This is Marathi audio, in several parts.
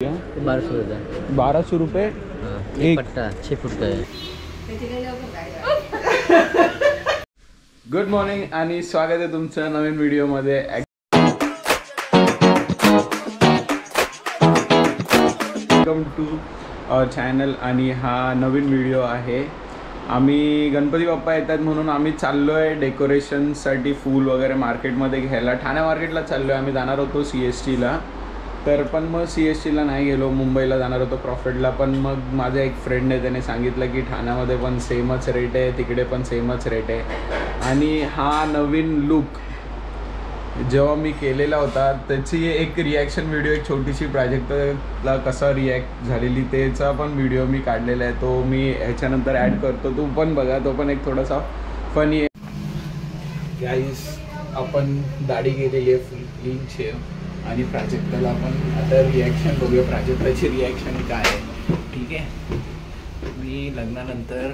1200 रुपये एक पट्टा 6 फुट का है। गुड मॉर्निंग आणि स्वागत आहे तुमचं नवीन व्हिडिओमध्ये। वेलकम टू आवर चॅनल आणि हा नवीन व्हिडिओ आहे। आम्ही गणपती बाप्पा येतात म्हणून आम्ही चाललोय डेकोरेशनसाठी फूल वगैरे मार्केटमध्ये घ्यायला। ठाणे मार्केटला चाललोय। आम्ही जाणार होतो CSTला, तर पण मग CSTला नाही गेलो, मुंबईला जाणार होतो प्रॉफिटला। पण मग माझा एक फ्रेंड आहे, त्याने सांगितलं की ठाण्यामध्ये पण सेमच रेट आहे, तिकडे पण सेमच रेट आहे। आणि हा नवीन लुक जेव्हा मी केलेला होता त्याची एक रिॲक्शन व्हिडिओ, एक छोटीशी प्रोजेक्टला कसा रिॲक्ट झालेली त्याचा पण व्हिडिओ मी काढलेला आहे, तो मी ह्याच्यानंतर ॲड करतो, तू पण बघा, तो पण एक थोडासा फनी आहे। गाईस, आपण दाढी केलेली आहे फुल क्लीन शेव आणि प्राजक्ताला आपण आता रिॲक्शन बघूया, प्राजक्ताची रिॲक्शन काय आहे। ठीक आहे, मी लग्नानंतर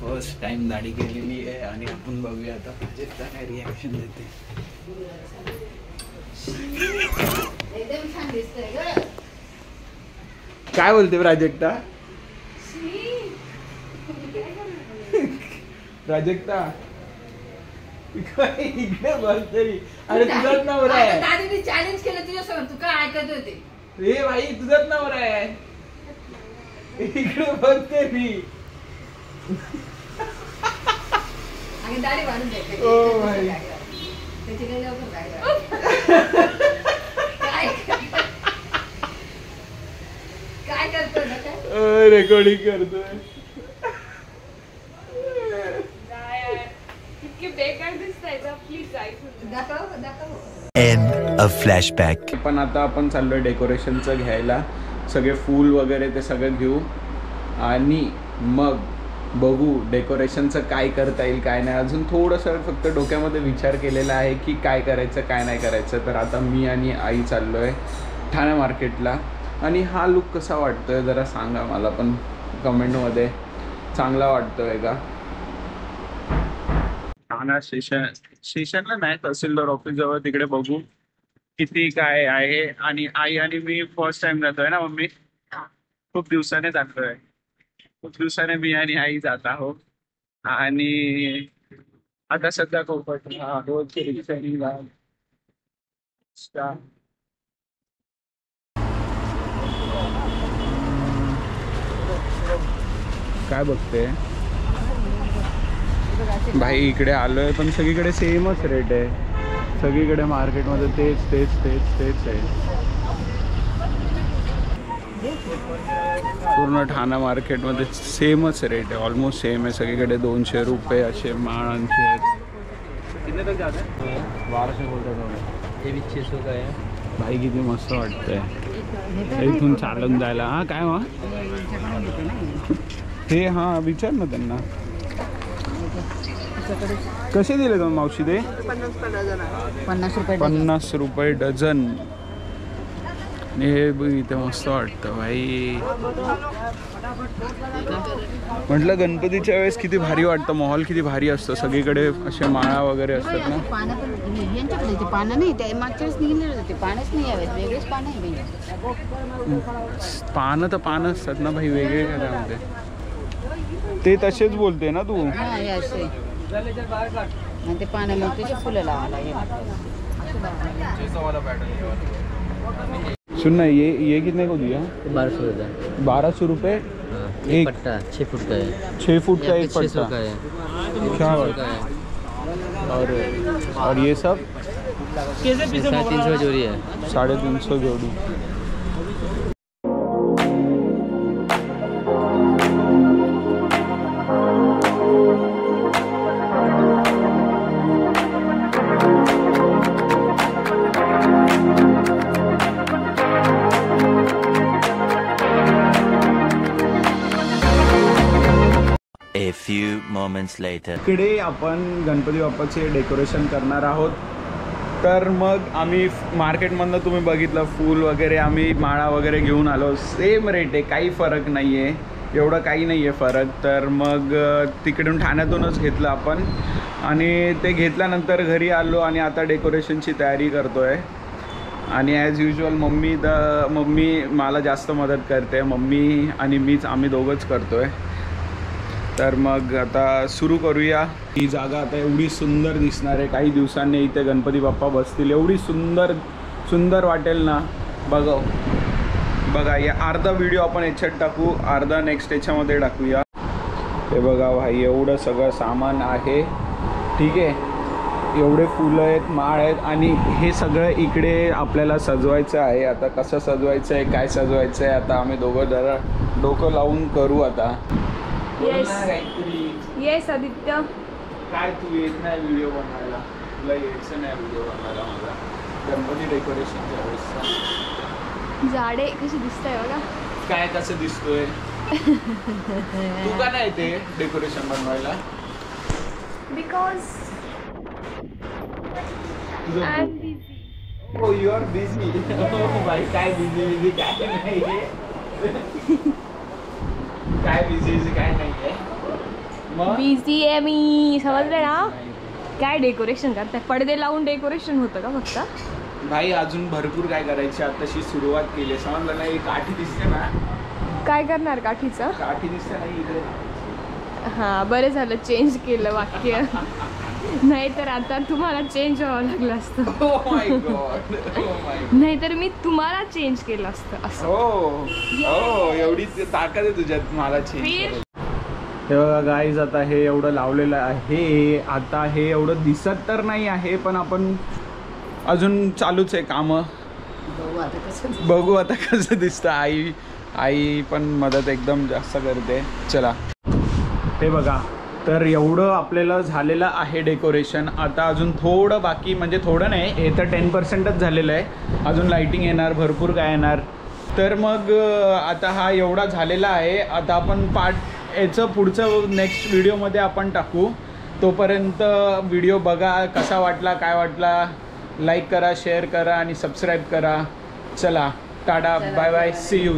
फर्स्ट टाइम दाढी केलेली आहे आणि आपण बघूया आता प्राजक्ता काय रिॲक्शन देते। एकदम छान दिसतंय ग। काय बोलते प्राजक्ता? प्राजक्ता इकडे बघ तरी, अरे तुझाच नवरा आहे। दादीने चॅलेंज केलं तुझ्यासमोर, तू काय ऐकत होते? ए भाई, तुझाच नवरा आहे, इकडे बघ तरी। आणि दाढी वाढून द्यायची। ओ भाई, त्याची काही लवकर काय करतो ना काय रेकॉर्डिंग करतोय। End of flashback. पण आता आपण चाललोय डेकोरेशनचं घ्यायला, सगळे फूल वगैरे ते सगळं घेऊ आणि मग बघू डेकोरेशनचं काय करता येईल काय नाही। अजून थोडंसं फक्त डोक्यामध्ये विचार केलेला आहे की काय करायचं काय नाही करायचं। तर आता मी आणि आई चाललोय ठाणे मार्केटला। आणि हा लुक कसा वाटतोय जरा सांगा मला पण कमेंटमध्ये, चांगला वाटतोय का? ठाणा स्टेशनला नाही, तहसीलदार ऑफिस जवळ, तिकडे बघू किती काय आहे। आणि आई आणि मी फर्स्ट टाइम जातोय ना मम्मी, खूप दिवसाने जातोय, खूप दिवसाने मी आणि आई जात आहोत। आणि आता सध्या कोकट रोज काय बघते भाई? इकडे आलोय पण सगळीकडे सेमच रेट आहे, सगळीकडे मार्केटमध्ये तेच तेच तेच तेच आहे। पूर्ण ठाणा मार्केटमध्ये सेमच रेट आहे, ऑलमोस्ट सेम आहे सगळीकडे। 200 रुपये असे माळांचे आहेत। कितने तक जाते हैं? 1200 बोलतात ये भी 600 का है भाई। किती मस्त वाटतंय इथून चालून जायला। हा काय मग हे, हां विचार ना त्यांना कसे दिले तुम्ही मावशी? ते 50 रुपये डझन। हे बघ इथे मस्त वाटतं भाई। म्हटलं गणपतीच्या वेळेस किती भारी वाटतं, माहोल किती भारी असतं, सगळीकडे असे माळा वगैरे असतात ना। पानं नाही, त्या मागच्या वेळेस निघले होते, पानच नाही यावेळेस, वेगळेच पानं आहे भाई। पानं तर पानं असतात ना भाई, वेगळे काय त्यामध्ये? ते तसेच बोलते ना तू? ते पानं मग त्याचे फुलं लावायला। सुन ना, ये कितने को दिया? 1200 रुपये एक पट्टा 6 फुट का है। 6 फुट का एक 600 पट्टा का है। क्या और ये सब 350 जोड़ी है। 350 जोड़ी। A few moments later. इकडे आपण गणपती बाप्पाचे डेकोरेशन करणार आहोत। तर मग आम्ही मार्केटमधनं तुम्ही बघितलं फूल वगैरे, आम्ही माळा वगैरे घेऊन आलो, सेम रेट आहे, काही फरक नाही आहे, एवढं काही नाही आहे फरक। तर मग तिकडून ठाण्यातूनच घेतलं आपण आणि ते घेतल्यानंतर घरी आलो आणि आता डेकोरेशनची तयारी करतो आहे। आणि ॲज युजल मम्मी मला जास्त मदत करते. मम्मी आणि मीच आम्ही दोघंच करतोय. तर मग आता सुरू करूया. ही जागा आता एवढी सुंदर दिसणार आहे. काही दिवसांनी इथे गणपती बाप्पा बसतील. एवढी सुंदर वाटेल ना. बघा या अर्धा व्हिडिओ आपण याच्यात टाकू, अर्धा नेक्स्ट याच्यामध्ये टाकूया. हे बघा भाई एवढं सगळं सामान आहे. ठीक आहे, एवढे फुलं आहेत, माळ आहेत आणि हे सगळं इकडे आपल्याला सजवायचं आहे. आता कसं सजवायचं आहे, काय सजवायचं आहे, आता आम्ही दोघं जरा डोकं लावून करू. आता येस आदित्य, काय तू येत नाही व्हिडिओ बनवायला? तुला यायचं नाही व्हिडिओ बनवायला मला गणपती डेकोरेशनच्या वेळेस? झाडे कशी दिसतंय बघा. काय कसं दिसतोय? तू का नाही ते डेकोरेशन बनवायला? Because I am busy. Oh, you are busy. Oh भाई काय busy काय नाही काय busy काय नाही आहे. मग बिझी आहे मी, समजले ना. काय डेकोरेशन करताय? पडदे लावून डेकोरेशन होतं का फक्त? भाई अजून भरपूर काय करायची. आताशी सुरुवात केली, समजलं नाही. काठी दिसते ना, काय करणार काठीचं? काठी दिसते नाही इकडे. हा बरं झालं चेंज केलं वाक्य. नाहीतर आता तुम्हाला चेंज व्हावं लागलं असतं. Oh my God. Oh my God. नाहीतर मी तुम्हाला चेंज केलं असतं असं. हो एवढी ताकद आहे तुझ्यात मला चेंज. हे बघा गाईज, आता हे एवढं लावलेलं आहे. आता हे एवढं दिसत तर नाही आहे, पण आपण अजून चालूच आहे कामं. बघू आता कसं दिसतं. आई पण मदत एकदम जास्त करते. चला हे बघा, तर एवढं आपल्याला झालेलं आहे डेकोरेशन. आता अजून थोडं बाकी, म्हणजे थोडं नाही, हे तर 10%च झालेलं आहे. अजून लाईटिंग येणार, भरपूर काय येणार. तर मग आता हा एवढा झालेला आहे. आता आपण याचं पुढचं नेक्स्ट व्हिडिओमध्ये आपण टाकू. तोपर्यंत व्हिडिओ बघा, कसा वाटला, काय वाटला, लाईक करा, शेअर करा आणि सबस्क्राईब करा. चला tata, bye bye, see you.